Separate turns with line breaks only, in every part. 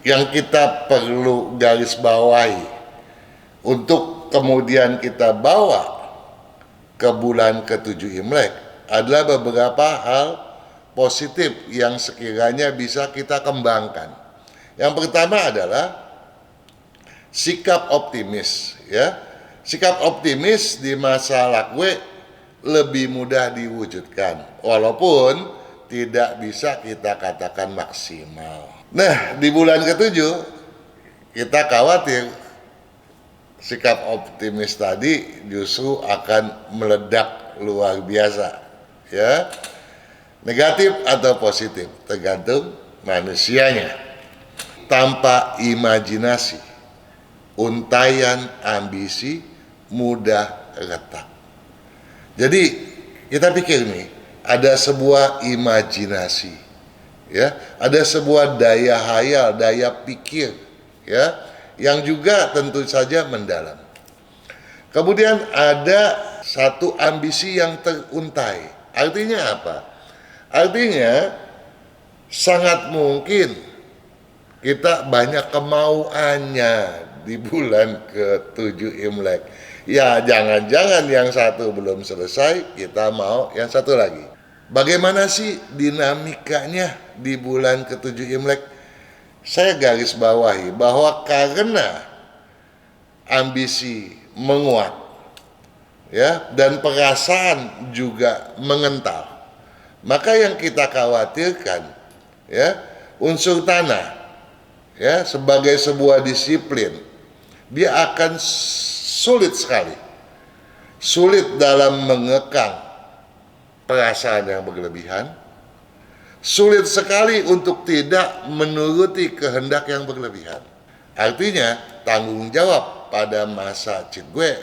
yang kita perlu garis bawahi untuk kemudian kita bawa ke bulan ke-7 Imlek adalah beberapa hal positif yang sekiranya bisa kita kembangkan. Yang pertama adalah sikap optimis, ya. Sikap optimis di masa Lakwe lebih mudah diwujudkan, walaupun tidak bisa kita katakan maksimal. Nah, di bulan ke-7 kita khawatir sikap optimis tadi justru akan meledak luar biasa, ya. Negatif atau positif tergantung manusianya. Tanpa imajinasi, untayan ambisi mudah retak. Jadi kita pikir nih, ada sebuah imajinasi, ya, ada sebuah daya hayal, daya pikir, ya, yang juga tentu saja mendalam. Kemudian ada satu ambisi yang teruntai. Artinya apa? Artinya sangat mungkin kita banyak kemauannya di bulan ke-7 Imlek. Ya, jangan-jangan yang satu belum selesai, kita mau yang satu lagi. Bagaimana sih dinamikanya di bulan ke-7 Imlek? Saya garis bawahi bahwa karena ambisi menguat, ya, dan perasaan juga mengental, maka yang kita khawatirkan, ya, unsur tanah, ya, sebagai sebuah disiplin, dia akan sulit sekali, sulit dalam mengekang perasaan yang berlebihan, sulit sekali untuk tidak menuruti kehendak yang berlebihan. Artinya tanggung jawab pada masa Citgue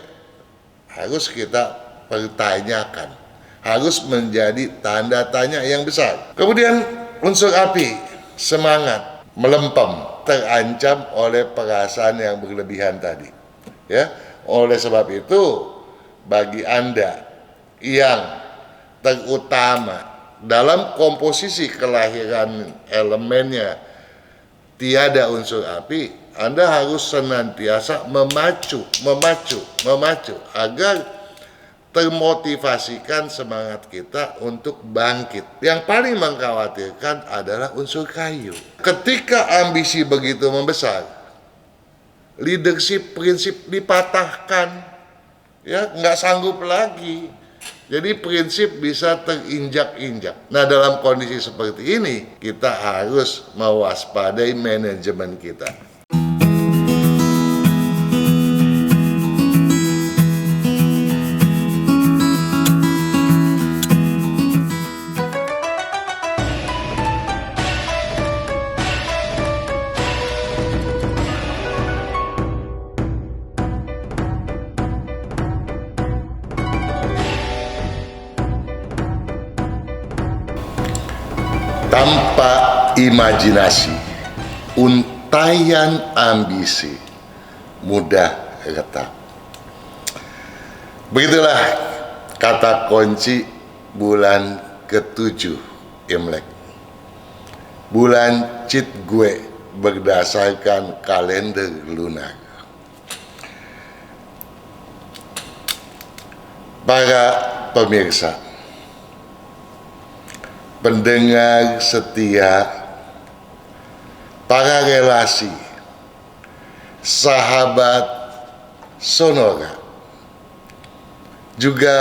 harus kita pertanyakan, harus menjadi tanda tanya yang besar. Kemudian unsur api, semangat, melempem, terancam oleh perasaan yang berlebihan tadi, ya. Oleh sebab itu, bagi Anda yang terutama dalam komposisi kelahiran elemennya tiada unsur api, Anda harus senantiasa memacu agar termotivasikan semangat kita untuk bangkit. Yang paling mengkhawatirkan adalah unsur kayu. Ketika ambisi begitu membesar, leadership prinsip dipatahkan, ya, nggak sanggup lagi. Jadi prinsip bisa terinjak-injak. Nah, dalam kondisi seperti ini, kita harus mewaspadai manajemen kita. Tanpa imajinasi, untayan ambisi mudah retak. Begitulah kata kunci bulan ke-7 Imlek. Bulan Citgue berdasarkan kalender lunar. Para pemirsa, pendengar setia, para relasi, sahabat Sonora, juga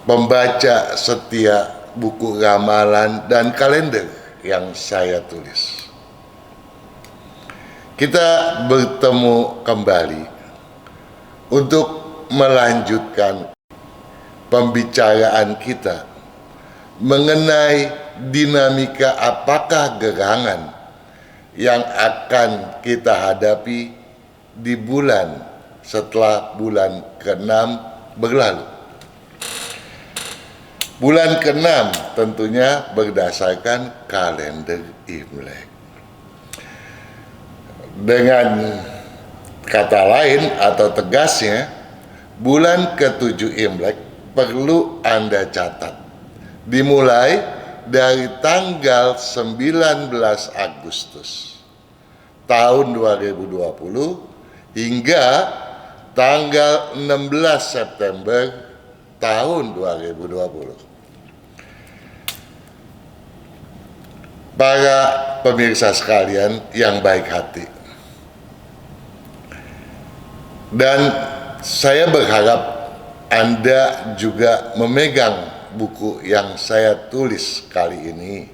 pembaca setia buku ramalan dan kalender yang saya tulis. Kita bertemu kembali untuk melanjutkan pembicaraan kita mengenai dinamika apakah gerangan yang akan kita hadapi di bulan setelah bulan ke-6 berlalu. Bulan ke-6 tentunya berdasarkan kalender Imlek. Dengan kata lain atau tegasnya, bulan ke-7 Imlek perlu Anda catat dimulai dari tanggal 19 Agustus tahun 2020 hingga tanggal 16 September tahun 2020. Para pemirsa sekalian yang baik hati, dan saya berharap Anda juga memegang buku yang saya tulis kali ini.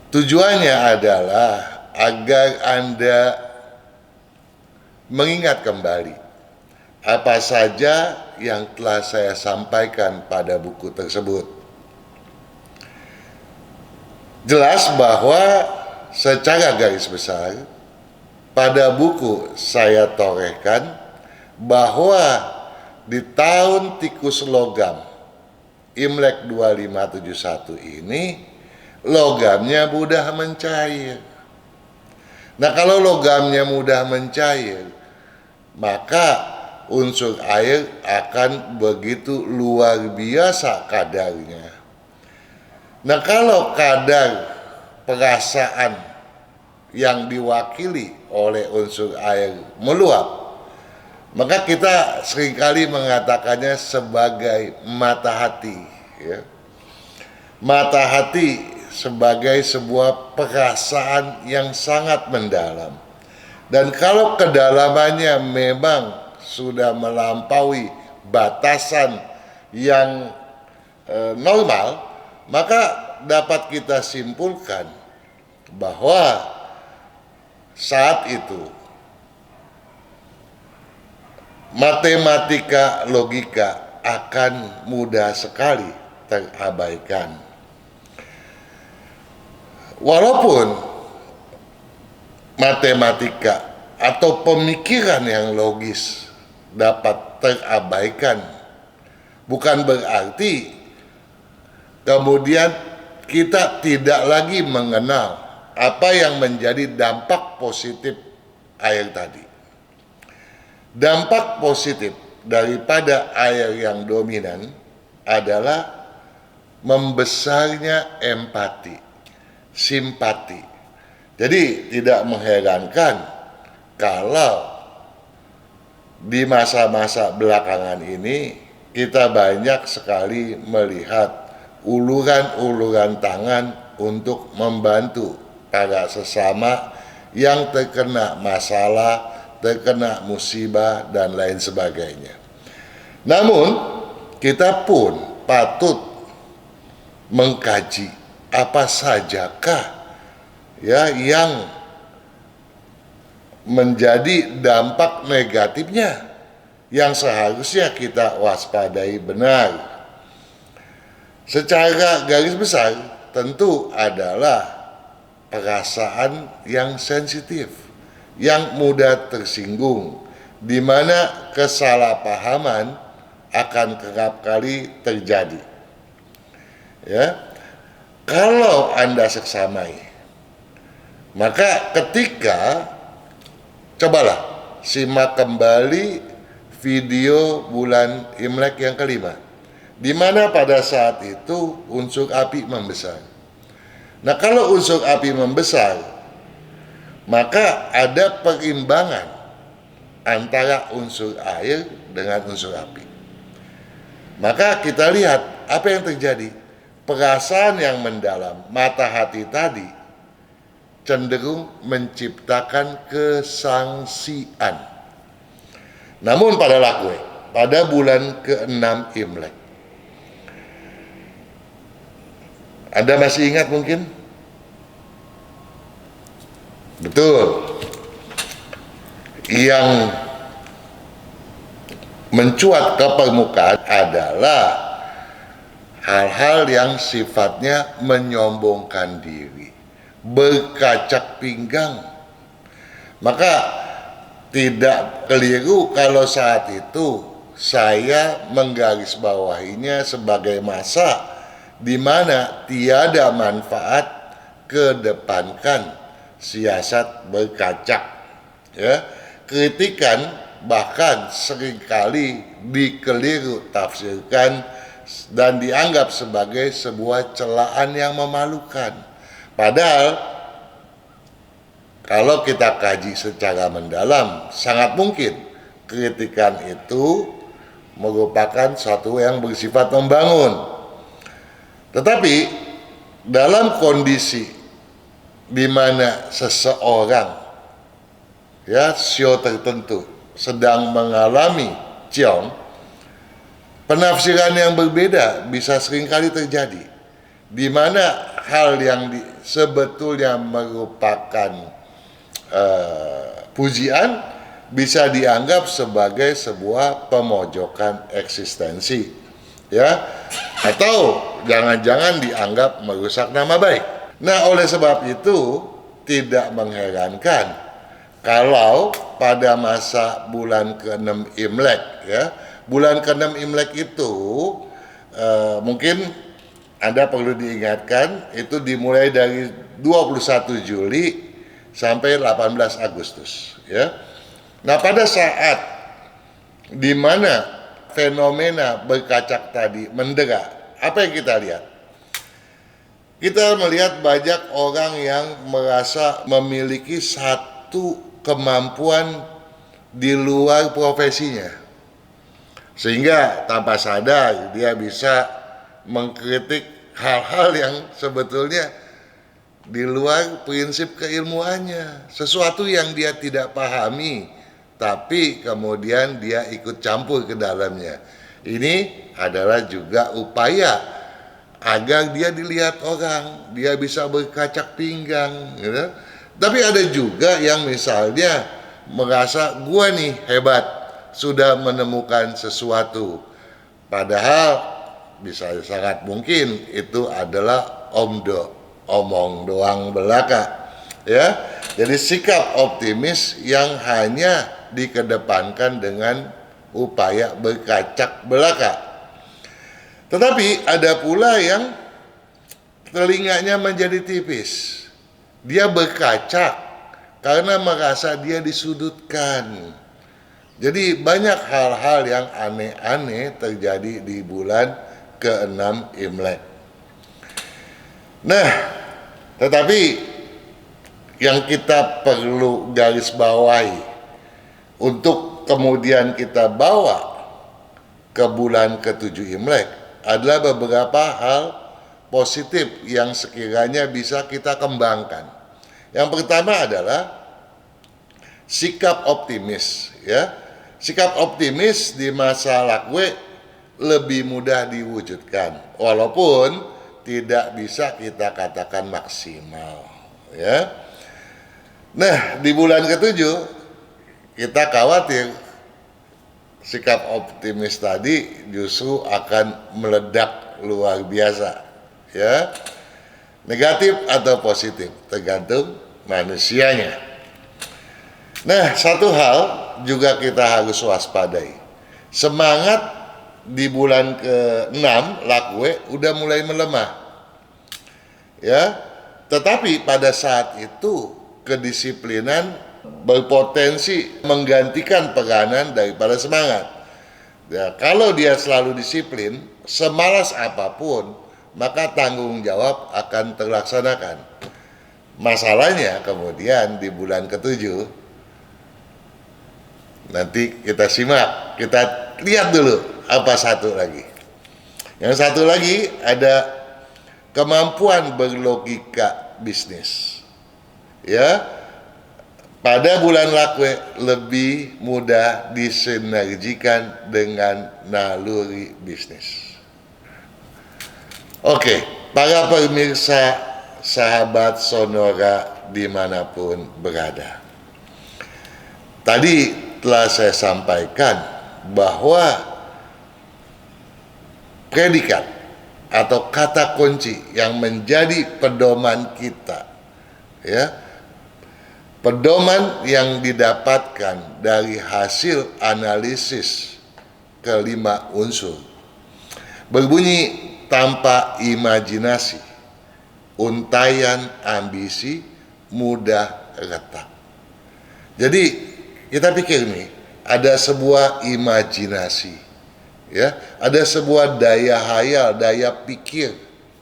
Tujuannya adalah agar Anda mengingat kembali apa saja yang telah saya sampaikan pada buku tersebut. Jelas bahwa secara garis besar pada buku saya torehkan bahwa di tahun tikus logam Imlek 2571 ini logamnya mudah mencair. Nah, kalau logamnya mudah mencair, maka unsur air akan begitu luar biasa kadarnya. Nah, kalau kadar perasaan yang diwakili oleh unsur air meluap, maka kita seringkali mengatakannya sebagai mata hati, ya. Mata hati sebagai sebuah perasaan yang sangat mendalam. Dan kalau kedalamannya memang sudah melampaui batasan yang normal, maka dapat kita simpulkan bahwa saat itu matematika logika akan mudah sekali terabaikan. Walaupun matematika atau pemikiran yang logis dapat terabaikan, bukan berarti kemudian kita tidak lagi mengenal apa yang menjadi dampak positif air tadi. Dampak positif daripada air yang dominan adalah membesarnya empati, simpati. Jadi tidak mengherankan kalau di masa-masa belakangan ini kita banyak sekali melihat uluran-uluran tangan untuk membantu para sesama yang terkena masalah, terkena musibah, dan lain sebagainya. Namun, kita pun patut mengkaji apa sajakah ya yang menjadi dampak negatifnya yang seharusnya kita waspadai benar. Secara garis besar tentu adalah perasaan yang sensitif, yang mudah tersinggung, di mana kesalahpahaman akan kerap kali terjadi. Ya, kalau Anda seksamai, maka ketika cobalah simak kembali video bulan Imlek yang kelima, di mana pada saat itu unsur api membesar. Nah, kalau unsur api membesar, maka ada perimbangan antara unsur air dengan unsur api. Maka kita lihat apa yang terjadi. Perasaan yang mendalam, mata hati tadi cenderung menciptakan kesangsian. Namun pada bulan ke-6 Imlek, Anda masih ingat mungkin? Betul. Yang mencuat ke permukaan adalah hal-hal yang sifatnya menyombongkan diri, berkacak pinggang. Maka tidak keliru kalau saat itu saya menggarisbawahinya sebagai masa di mana tiada manfaat kedepankan siasat berkacak, ya. Kritikan bahkan seringkali dikeliru tafsirkan dan dianggap sebagai sebuah celaan yang memalukan. Padahal kalau kita kaji secara mendalam, sangat mungkin kritikan itu merupakan suatu yang bersifat membangun. Tetapi dalam kondisi di mana seseorang sio tertentu sedang mengalami ciong, penafsiran yang berbeda bisa seringkali terjadi, di mana hal yang sebetulnya merupakan pujian bisa dianggap sebagai sebuah pemojokan eksistensi, atau jangan-jangan dianggap merusak nama baik. Nah, oleh sebab itu tidak mengherankan kalau pada masa bulan ke-6 Imlek, bulan ke-6 Imlek itu mungkin Anda perlu diingatkan, itu dimulai dari 21 Juli sampai 18 Agustus. Nah, pada saat di mana fenomena berkacak tadi mendera, apa yang kita lihat? Kita melihat banyak orang yang merasa memiliki satu kemampuan di luar profesinya, sehingga tanpa sadar dia bisa mengkritik hal-hal yang sebetulnya di luar prinsip keilmuannya, sesuatu yang dia tidak pahami, tapi kemudian dia ikut campur ke dalamnya. Ini adalah juga upaya agar dia dilihat orang, dia bisa berkacak pinggang, Tapi ada juga yang misalnya merasa gua nih hebat, sudah menemukan sesuatu, padahal bisa sangat mungkin itu adalah omong doang belaka, Jadi sikap optimis yang hanya dikedepankan dengan upaya berkacak belaka. Tetapi ada pula yang telinganya menjadi tipis. Dia berkacak karena merasa dia disudutkan. Jadi banyak hal-hal yang aneh-aneh terjadi di bulan ke-6 Imlek. Nah, tetapi yang kita perlu garis bawahi untuk kemudian kita bawa ke bulan ke-7 Imlek adalah beberapa hal positif yang sekiranya bisa kita kembangkan. Yang pertama adalah sikap optimis, Sikap optimis di masa Lakwe lebih mudah diwujudkan, walaupun tidak bisa kita katakan maksimal, Nah, di bulan ke-7 kita khawatir sikap optimis tadi justru akan meledak luar biasa, Negatif atau positif tergantung manusianya. Nah, satu hal juga kita harus waspadai. Semangat di bulan ke-6 Lakwe udah mulai melemah, Tetapi pada saat itu kedisiplinan berpotensi menggantikan peranan daripada semangat. Kalau dia selalu disiplin, semalas apapun, maka tanggung jawab akan terlaksanakan. Masalahnya kemudian di bulan ke-7, nanti kita simak, kita lihat dulu apa satu lagi. Yang satu lagi ada kemampuan berlogika bisnis, Pada bulan Lakwe lebih mudah disinergikan dengan naluri bisnis. Oke, para pemirsa sahabat Sonora dimanapun berada. Tadi telah saya sampaikan bahwa predikat atau kata kunci yang menjadi pedoman kita, pedoman yang didapatkan dari hasil analisis kelima unsur berbunyi tanpa imajinasi, untayan ambisi, mudah retak. Jadi kita pikir nih, ada sebuah imajinasi Ya, ada sebuah daya hayal, daya pikir,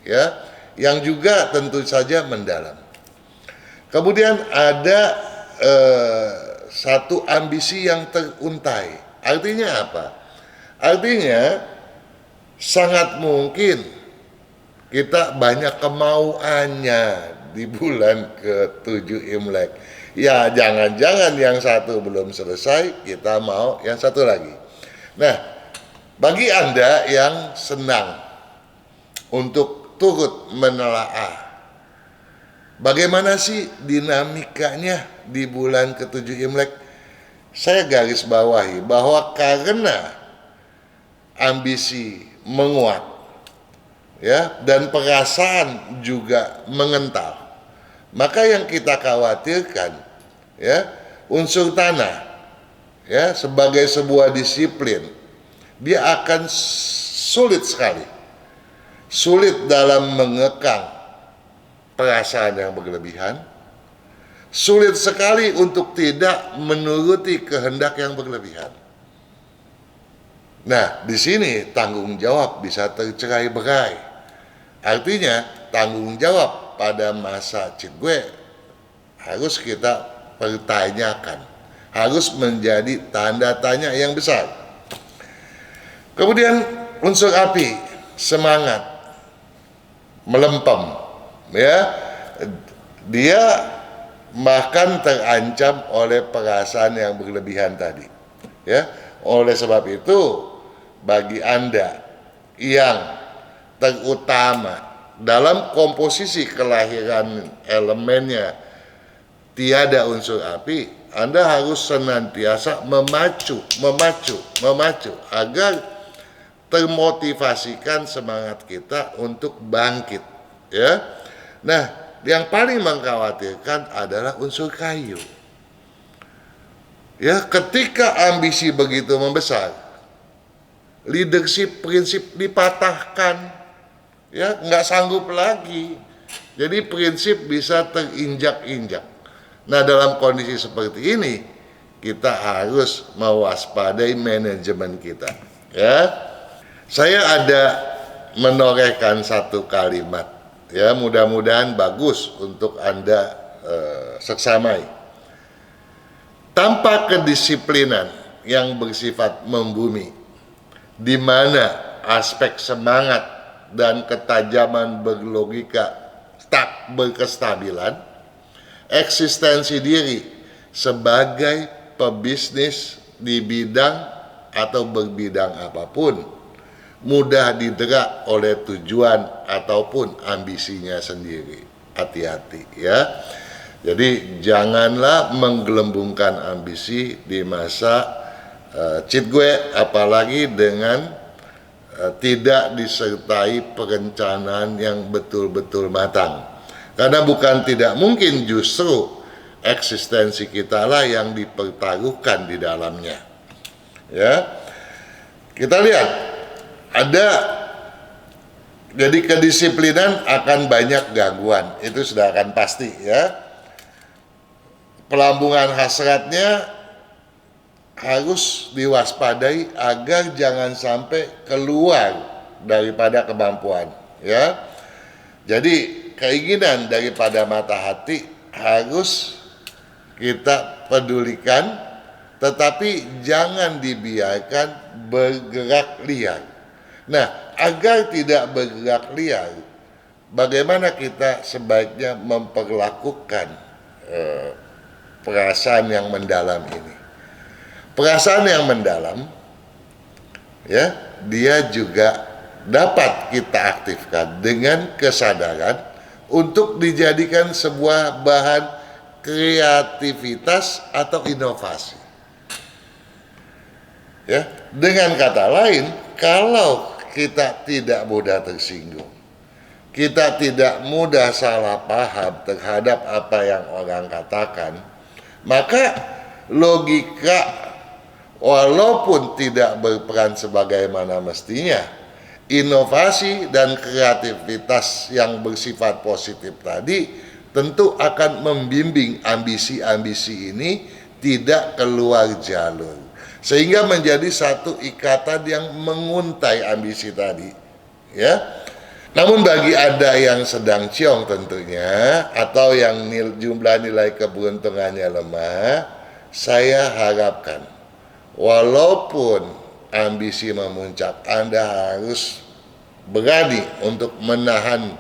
ya, yang juga tentu saja mendalam. Kemudian ada satu ambisi yang teruntai. Artinya apa? Artinya sangat mungkin kita banyak kemauannya di bulan ke-7 Imlek. Ya, jangan-jangan yang satu belum selesai, kita mau yang satu lagi. Nah, bagi Anda yang senang untuk turut menelaah bagaimana sih dinamikanya di bulan ke-7 Imlek, saya garis bawahi bahwa karena ambisi menguat, ya, dan perasaan juga mengental, maka yang kita khawatirkan, ya, unsur tanah, ya, sebagai sebuah disiplin, dia akan sulit sekali, sulit dalam mengekang perasaan yang berlebihan, sulit sekali untuk tidak menuruti kehendak yang berlebihan. Nah, di sini tanggung jawab bisa tercerai berai. Artinya tanggung jawab pada masa Cidgue harus kita pertanyakan, harus menjadi tanda tanya yang besar. Kemudian unsur api, semangat, melempem, ya, dia bahkan terancam oleh perasaan yang berlebihan tadi, ya. Oleh sebab itu, bagi Anda yang terutama dalam komposisi kelahiran elemennya tiada unsur api, Anda harus senantiasa memacu agar termotivasikan semangat kita untuk bangkit, ya. Nah, yang paling mengkhawatirkan adalah unsur kayu. Ya, ketika ambisi begitu membesar, leadership prinsip dipatahkan, ya, nggak sanggup lagi. Jadi prinsip bisa terinjak-injak. Nah, dalam kondisi seperti ini, kita harus mewaspadai manajemen kita, ya. Saya ada menorehkan satu kalimat, ya, mudah-mudahan bagus untuk Anda seksamai. Tanpa kedisiplinan yang bersifat membumi, di mana aspek semangat dan ketajaman berlogika tak berkestabilan, eksistensi diri sebagai pebisnis di bidang atau berbidang apapun mudah diderak oleh tujuan ataupun ambisinya sendiri. Hati-hati, ya. Jadi janganlah menggelembungkan ambisi di masa Cidgue, apalagi dengan tidak disertai perencanaan yang betul-betul matang. Karena bukan tidak mungkin justru eksistensi kita lah yang dipertaruhkan di dalamnya. Ya, kita lihat ada, jadi kedisiplinan akan banyak gangguan, itu sudah akan pasti, ya. Pelambungan hasratnya harus diwaspadai agar jangan sampai keluar daripada kemampuan, ya. Jadi keinginan daripada mata hati harus kita pedulikan, tetapi jangan dibiarkan bergerak liar. Nah, agar tidak bergerak liar, bagaimana kita sebaiknya memperlakukan perasaan yang mendalam ini? Perasaan yang mendalam, ya, dia juga dapat kita aktifkan dengan kesadaran untuk dijadikan sebuah bahan kreativitas atau inovasi. Ya, dengan kata lain, kalau kita tidak mudah tersinggung, kita tidak mudah salah paham terhadap apa yang orang katakan, maka logika walaupun tidak berperan sebagaimana mestinya, inovasi dan kreativitas yang bersifat positif tadi tentu akan membimbing ambisi-ambisi ini tidak keluar jalur. sehingga menjadi satu ikatan yang menguntai ambisi tadi, ya. Namun bagi Anda yang sedang ciong tentunya, atau yang jumlah nilai keberuntungannya lemah, saya harapkan walaupun ambisi memuncak, Anda harus berani untuk menahan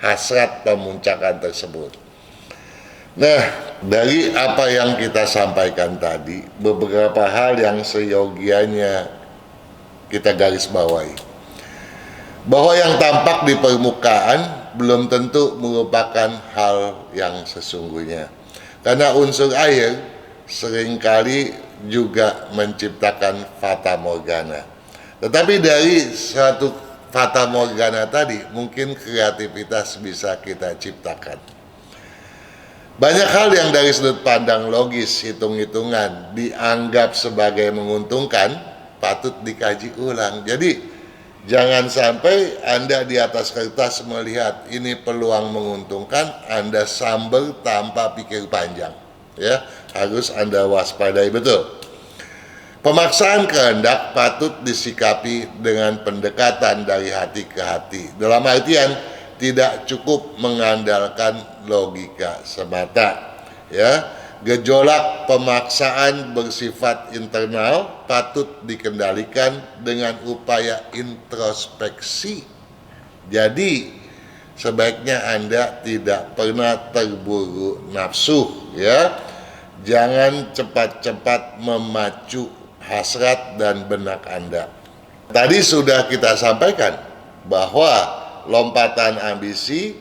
hasrat pemuncakan tersebut. Nah, dari apa yang kita sampaikan tadi, beberapa hal yang seyogianya kita garis bawahi. Bahwa yang tampak di permukaan belum tentu merupakan hal yang sesungguhnya. Karena unsur air seringkali juga menciptakan fata morgana. Tetapi dari suatu fata morgana tadi, mungkin kreativitas bisa kita ciptakan. Banyak hal yang dari sudut pandang logis, hitung-hitungan, dianggap sebagai menguntungkan, patut dikaji ulang. Jadi, jangan sampai Anda di atas kertas melihat ini peluang menguntungkan, Anda sambel tanpa pikir panjang. Ya, harus Anda waspadai betul. Pemaksaan kehendak patut disikapi dengan pendekatan dari hati ke hati. Dalam artian, tidak cukup mengandalkan logika semata, ya. Gejolak pemaksaan bersifat internal patut dikendalikan dengan upaya introspeksi. Jadi sebaiknya Anda tidak pernah terburu nafsu, ya. Jangan cepat-cepat memacu hasrat dan benak Anda. Tadi sudah kita sampaikan bahwa lompatan ambisi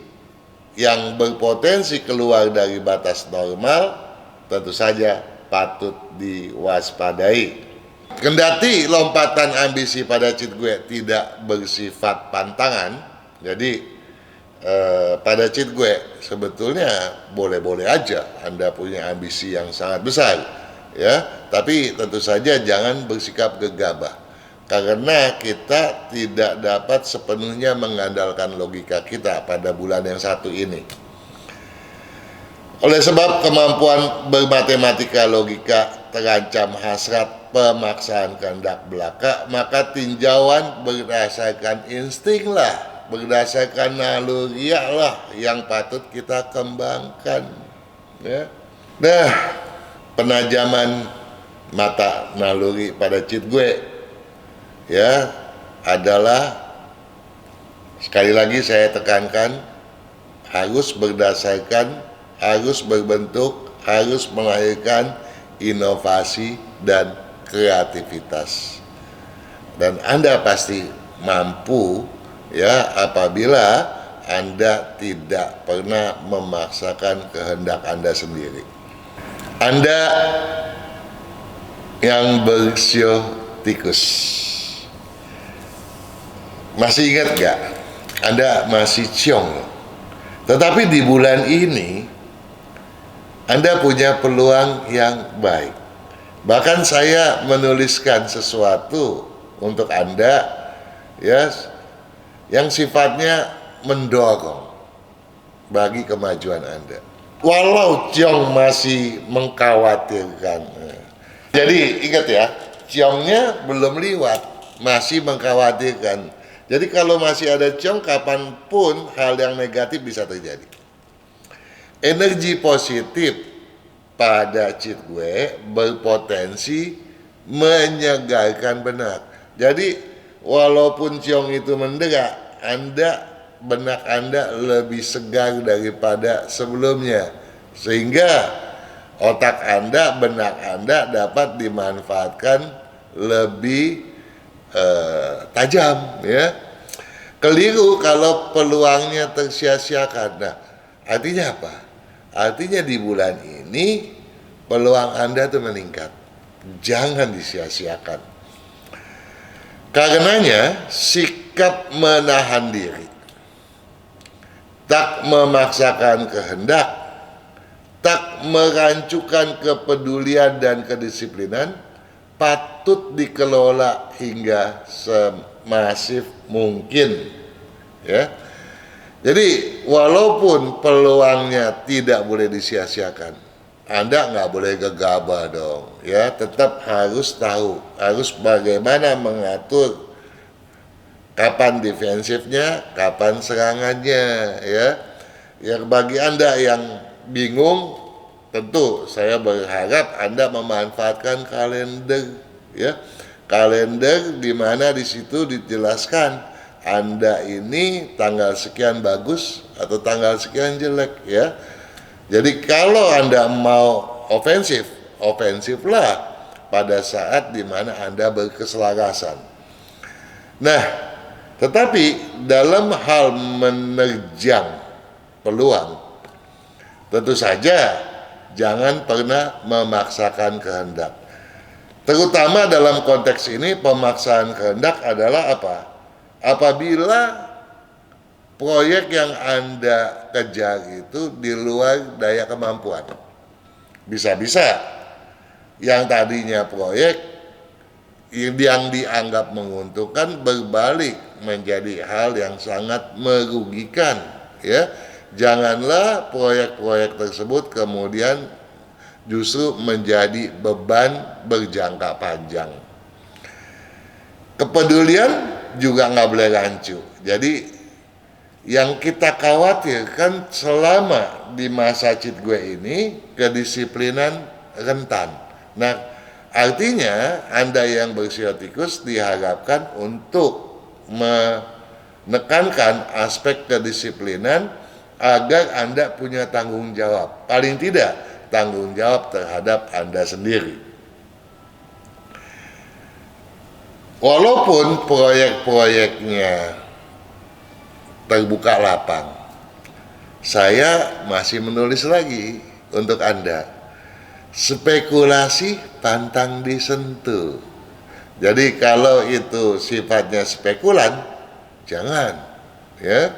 yang berpotensi keluar dari batas normal tentu saja patut diwaspadai. Kendati lompatan ambisi pada cheat gue tidak bersifat pantangan, jadi pada cheat gue sebetulnya boleh-boleh aja Anda punya ambisi yang sangat besar, ya. Tapi tentu saja jangan bersikap gegabah. Karena kita tidak dapat sepenuhnya mengandalkan logika kita pada bulan yang satu ini. Oleh sebab kemampuan bermatematika logika terancam hasrat pemaksaan kehendak belaka, maka tinjauan berdasarkan insting lah, berdasarkan naluri lah yang patut kita kembangkan. Ya. Nah, penajaman mata naluri pada cheat gue, ya, adalah sekali lagi saya tekankan, harus berdasarkan, harus berbentuk, harus melahirkan inovasi dan kreativitas. Dan Anda pasti mampu, ya, apabila Anda tidak pernah memaksakan kehendak Anda sendiri. Anda yang bersio tikus, masih ingat gak? Anda masih ciong, tetapi di bulan ini Anda punya peluang yang baik. Bahkan saya menuliskan sesuatu untuk Anda, ya, yang sifatnya mendorong bagi kemajuan Anda. Walau ciong masih mengkhawatirkan. Jadi ingat ya, ciongnya belum liwat, masih mengkhawatirkan. Jadi kalau masih ada ciong, kapanpun hal yang negatif bisa terjadi. Energi positif pada cheat gue berpotensi menyegarkan benak. Jadi walaupun ciong itu mendera, benak Anda lebih segar daripada sebelumnya. Sehingga otak Anda, benak Anda dapat dimanfaatkan lebih tajam, ya. Keliru kalau peluangnya tersia-siakan. Nah, artinya apa? Artinya di bulan ini peluang Anda itu meningkat. Jangan disia-siakan. Karenanya sikap menahan diri, tak memaksakan kehendak, tak merancukan kepedulian dan kedisiplinan patut dikelola hingga semasif mungkin, ya. Jadi walaupun peluangnya tidak boleh disia-siakan, Anda nggak boleh gegabah dong, ya. Tetap harus tahu, harus bagaimana mengatur kapan defensifnya, kapan serangannya, ya. Yang bagi Anda yang bingung, tentu saya berharap Anda memanfaatkan kalender, ya. Kalender di mana di situ dijelaskan Anda ini tanggal sekian bagus atau tanggal sekian jelek, ya. Jadi kalau Anda mau ofensif, ofensiflah pada saat di mana Anda berkeselarasan. Nah, tetapi dalam hal menerjang peluang, tentu saja jangan pernah memaksakan kehendak. Terutama dalam konteks ini pemaksaan kehendak adalah apa? Apabila proyek yang Anda kejar itu di luar daya kemampuan. Bisa-bisa yang tadinya proyek yang dianggap menguntungkan berbalik menjadi hal yang sangat merugikan, ya. Janganlah proyek-proyek tersebut kemudian justru menjadi beban berjangka panjang. Kepedulian juga nggak boleh rancu. Jadi yang kita khawatirkan selama di masa cheat gue ini kedisiplinan rentan. Nah, artinya Anda yang bersio tikus diharapkan untuk menekankan aspek kedisiplinan agar Anda punya tanggung jawab. Paling tidak tanggung jawab terhadap Anda sendiri. Walaupun proyek-proyeknya terbuka lapang, saya masih menulis lagi untuk Anda. Spekulasi pantang disentuh. Jadi kalau itu sifatnya spekulan, jangan, ya.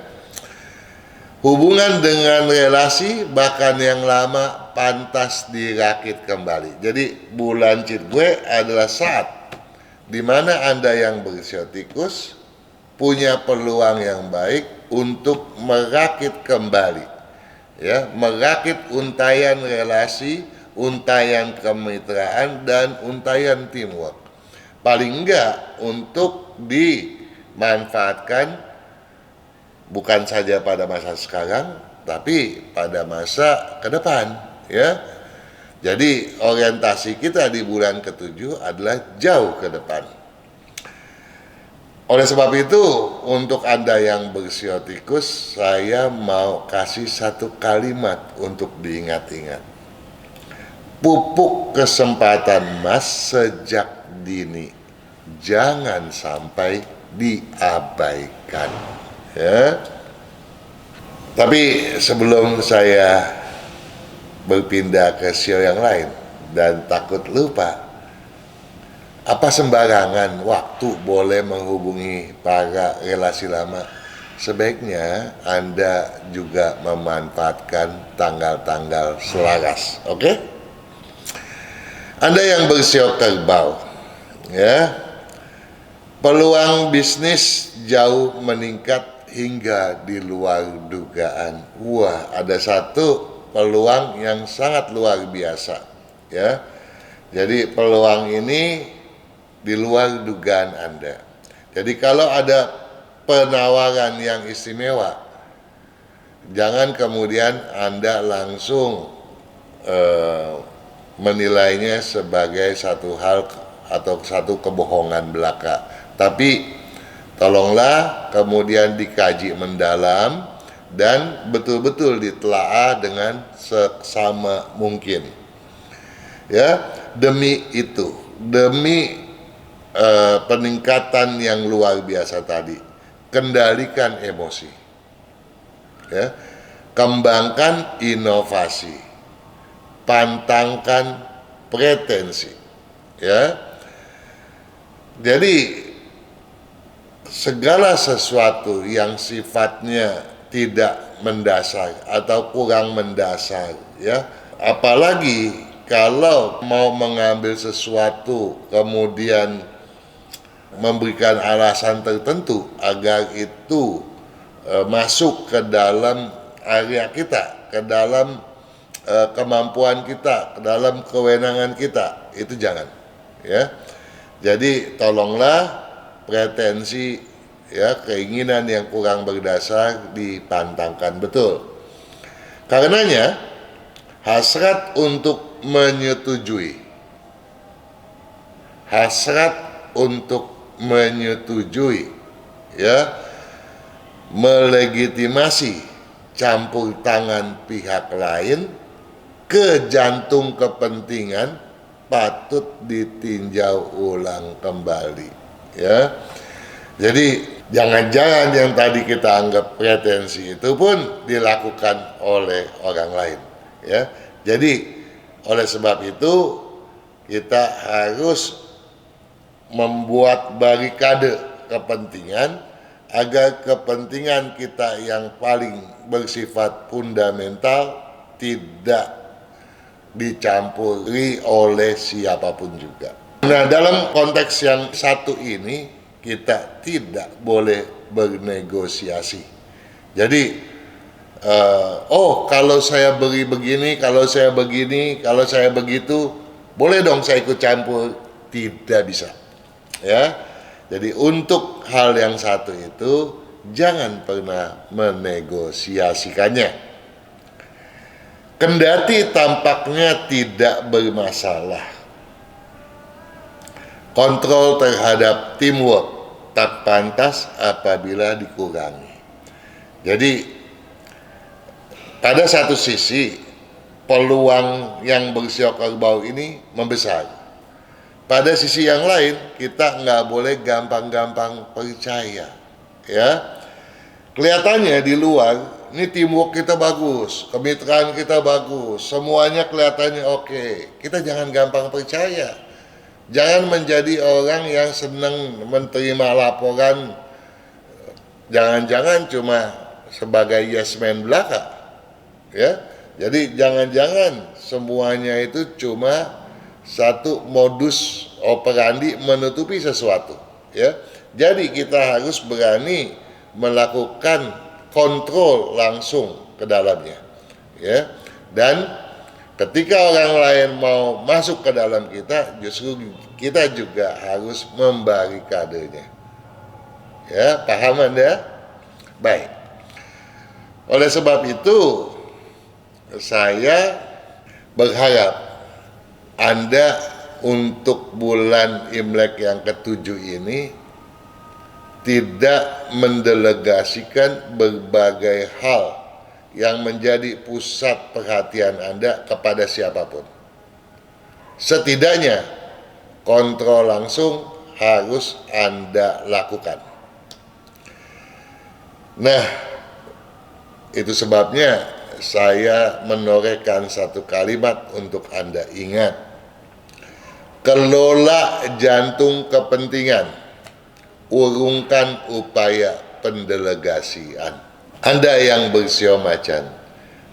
Hubungan dengan relasi bahkan yang lama pantas dirakit kembali. Jadi bulan cheat gue adalah saat di mana Anda yang bersio tikus punya peluang yang baik untuk merakit kembali, ya, merakit untayan relasi, untayan kemitraan, dan untayan teamwork. Paling enggak untuk dimanfaatkan bukan saja pada masa sekarang, tapi pada masa ke depan, ya. Jadi orientasi kita di bulan ke-7 adalah jauh ke depan. Oleh sebab itu, untuk Anda yang bersio tikus, saya mau kasih satu kalimat untuk diingat-ingat. Pupuk kesempatan emas sejak dini, jangan sampai diabaikan, ya. Tapi sebelum saya berpindah ke sio yang lain dan takut lupa, apa sembarangan waktu boleh menghubungi para relasi lama? Sebaiknya Anda juga memanfaatkan tanggal-tanggal selaras, oke? Anda yang bersio kerbau, ya, peluang bisnis jauh meningkat hingga di luar dugaan. Wah, ada satu peluang yang sangat luar biasa, ya. Jadi peluang ini di luar dugaan Anda. Jadi kalau ada penawaran yang istimewa, jangan kemudian Anda langsung menilainya sebagai satu hal atau satu kebohongan belaka. Tapi tolonglah kemudian dikaji mendalam dan betul-betul ditelaah dengan seksama mungkin. Ya, demi itu, demi peningkatan yang luar biasa tadi, kendalikan emosi, ya, kembangkan inovasi, pantangkan pretensi, ya. Jadi segala sesuatu yang sifatnya tidak mendasar atau kurang mendasar, ya, apalagi kalau mau mengambil sesuatu kemudian memberikan alasan tertentu agar itu masuk ke dalam area kita, ke dalam kemampuan kita, ke dalam kewenangan kita, itu jangan, ya. Jadi tolonglah pretensi, ya, keinginan yang kurang berdasar dipantangkan betul. Karenanya hasrat untuk menyetujui, ya, melegitimasi campur tangan pihak lain ke jantung kepentingan patut ditinjau ulang kembali, ya. Jadi jangan-jangan yang tadi kita anggap pretensi itu pun dilakukan oleh orang lain, ya. Jadi oleh sebab itu kita harus membuat barikade kepentingan agar kepentingan kita yang paling bersifat fundamental tidak dicampuri oleh siapapun juga. Nah, dalam konteks yang satu ini kita tidak boleh bernegosiasi. Jadi, kalau saya beri begini, kalau saya begini, kalau saya begitu, boleh dong saya ikut campur. Tidak bisa, ya. Jadi untuk hal yang satu itu jangan pernah menegosiasikannya. Kendati tampaknya tidak bermasalah, kontrol terhadap teamwork tak pantas apabila dikurangi. Jadi pada satu sisi peluang yang bersiok kerbau ini membesar. Pada sisi yang lain kita nggak boleh gampang-gampang percaya, ya. Kelihatannya di luar ini teamwork kita bagus, kemitraan kita bagus, semuanya kelihatannya oke. Kita jangan gampang percaya. Jangan menjadi orang yang senang menerima laporan, jangan-jangan cuma sebagai yes man belaka, ya. Jadi jangan-jangan semuanya itu cuma satu modus operandi menutupi sesuatu, ya. Jadi kita harus berani melakukan kontrol langsung ke dalamnya, ya. Dan ketika orang lain mau masuk ke dalam kita, justru kita juga harus membarikadenya, ya. Paham Anda? Baik. Oleh sebab itu saya berharap Anda untuk bulan Imlek yang ke-7 ini tidak mendelegasikan berbagai hal yang menjadi pusat perhatian Anda kepada siapapun. Setidaknya kontrol langsung harus Anda lakukan. Nah, itu sebabnya saya menorehkan satu kalimat untuk Anda ingat. Kelola jantung kepentingan, urungkan upaya pendelegasian. Anda yang bersiom macan,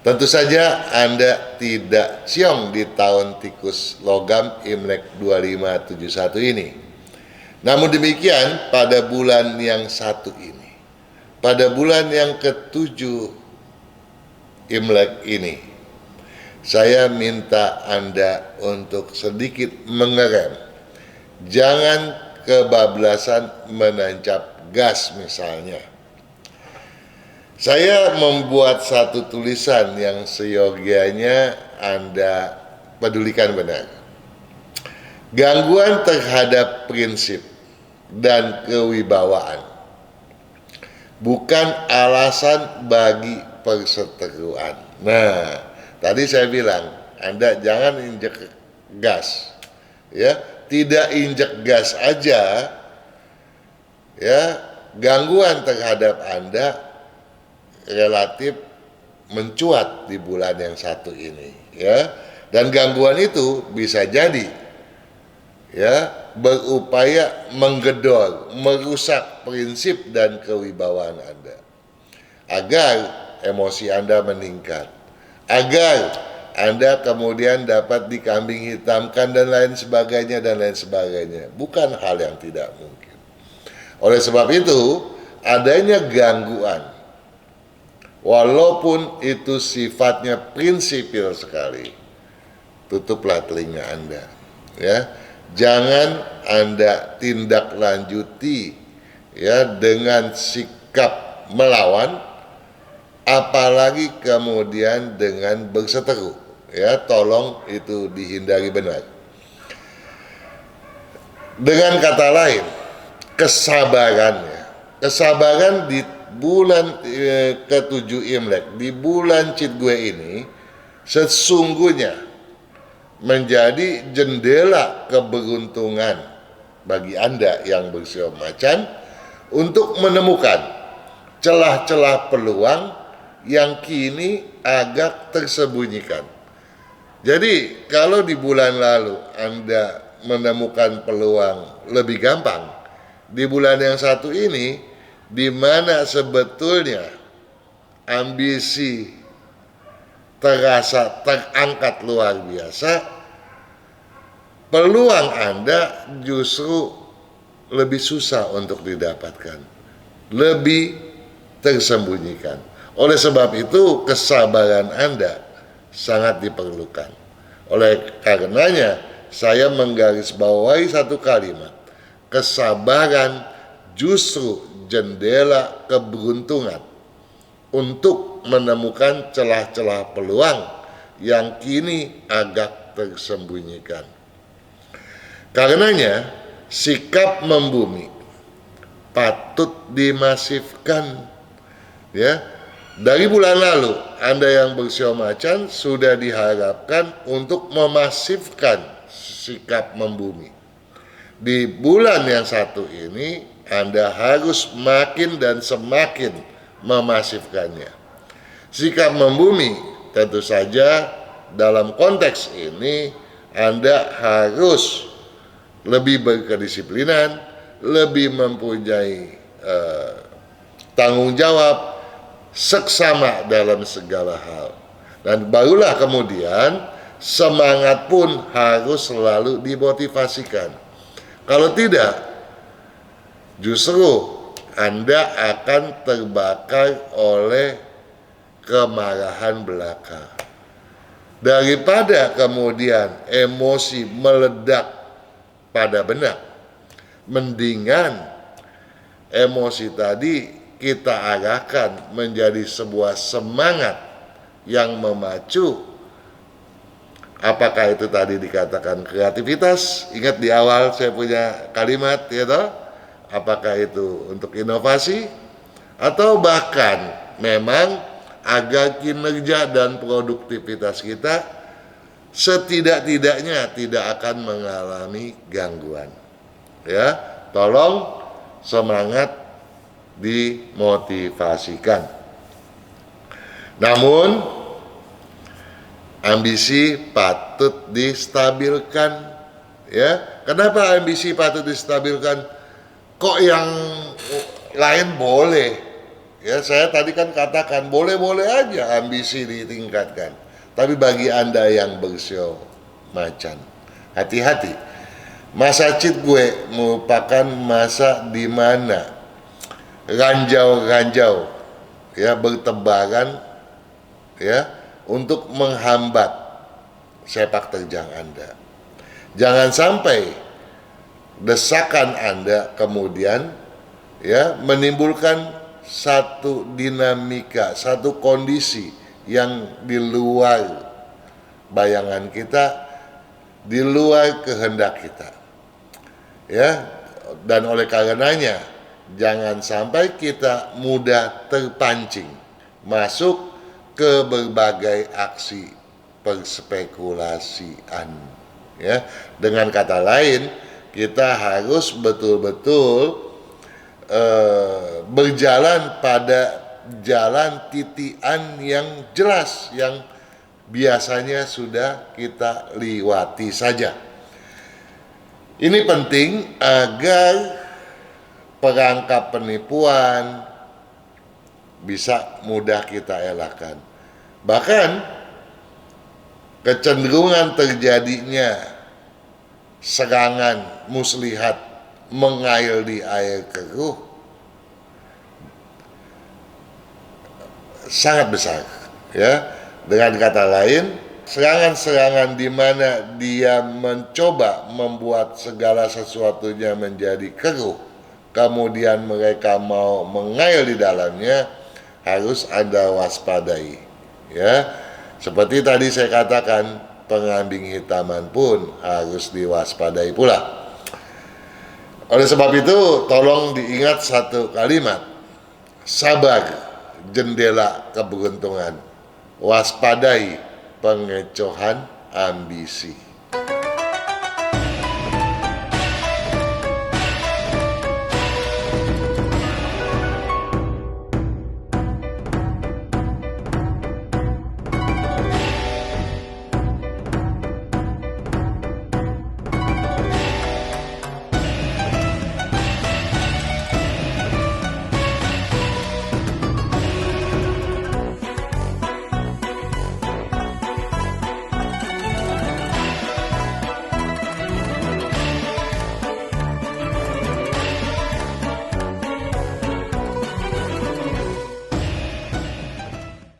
tentu saja Anda tidak siom di tahun tikus logam Imlek 2571 ini. Namun demikian pada bulan yang satu ini, pada bulan yang ke-7 Imlek ini, saya minta Anda untuk sedikit mengerem. Jangan kebablasan menancap gas misalnya. Saya membuat satu tulisan yang seyogianya Anda pedulikan benar. Gangguan terhadap prinsip dan kewibawaan bukan alasan bagi perseteruan. Nah, tadi saya bilang, Anda jangan injek gas, ya. Tidak injek gas aja, ya, gangguan terhadap Anda relatif mencuat di bulan yang satu ini, ya. Dan gangguan itu bisa jadi, ya, berupaya menggedor, merusak prinsip dan kewibawaan Anda, agar emosi Anda meningkat, agar Anda kemudian dapat dikambing hitamkan dan lain sebagainya dan lain sebagainya. Bukan hal yang tidak mungkin. Oleh sebab itu, adanya gangguan walaupun itu sifatnya prinsipil sekali, tutuplah telinga Anda, ya. Jangan Anda tindak lanjuti, ya, dengan sikap melawan, apalagi kemudian dengan berseteru, ya. Tolong itu dihindari benar. Dengan kata lain, kesabaran di bulan ke-7 Imlek, di bulan Cit Gue ini sesungguhnya menjadi jendela keberuntungan bagi Anda yang bersio macan untuk menemukan celah-celah peluang yang kini agak tersembunyikan. Jadi kalau di bulan lalu Anda menemukan peluang lebih gampang, di bulan yang satu ini, di mana sebetulnya ambisi terasa terangkat luar biasa, peluang Anda justru lebih susah untuk didapatkan, lebih tersembunyikan. Oleh sebab itu, kesabaran Anda sangat diperlukan. Oleh karenanya, saya menggarisbawahi satu kalimat: kesabaran justru jendela keberuntungan untuk menemukan celah-celah peluang yang kini agak tersembunyikan. Karenanya, sikap membumi patut dimasifkan, ya. Dari bulan lalu, Anda yang bersio macan sudah diharapkan untuk memasifkan sikap membumi. Di bulan yang satu ini, Anda harus makin dan semakin memasifkannya. Sikap membumi tentu saja dalam konteks ini Anda harus lebih berkedisiplinan, lebih mempunyai tanggung jawab, seksama dalam segala hal. Dan barulah kemudian semangat pun harus selalu dimotivasikan. Kalau tidak, justru Anda akan terbakar oleh kemarahan belaka. Daripada kemudian emosi meledak pada benak, mendingan emosi tadi kita arahkan menjadi sebuah semangat yang memacu. Apakah itu tadi dikatakan kreativitas? Ingat di awal saya punya kalimat, ya toh? Apakah itu untuk inovasi? Atau bahkan memang agar kinerja dan produktivitas kita setidak-tidaknya tidak akan mengalami gangguan. Ya, tolong semangat dimotivasikan. Namun ambisi patut distabilkan, ya. Kenapa ambisi patut distabilkan? Kok yang lain boleh? Ya, saya tadi kan katakan boleh-boleh aja ambisi ditingkatkan. Tapi bagi Anda yang bersio macan, hati-hati. Masa Cit Gue merupakan masa di mana ranjau-ranjau, ya, bertebaran, ya, untuk menghambat sepak terjang Anda. Jangan sampai desakan Anda kemudian, ya, menimbulkan satu dinamika, satu kondisi yang di luar bayangan kita, di luar kehendak kita, ya. Dan oleh karenanya jangan sampai kita mudah terpancing masuk ke berbagai aksi perspekulasian, ya. Dengan kata lain, kita harus betul-betul berjalan pada jalan titian yang jelas, yang biasanya sudah kita liwati saja. Ini penting agar perangkap penipuan bisa mudah kita elakkan. Bahkan kecenderungan terjadinya serangan muslihat mengail di air keruh sangat besar, ya. Dengan kata lain, serangan-serangan di mana dia mencoba membuat segala sesuatunya menjadi keruh, kemudian mereka mau mengail di dalamnya, harus Anda waspadai, ya. Seperti tadi saya katakan, pengambing hitaman pun harus diwaspadai pula. Oleh sebab itu, tolong diingat satu kalimat, sabar jendela keberuntungan, waspadai pengecohan ambisi.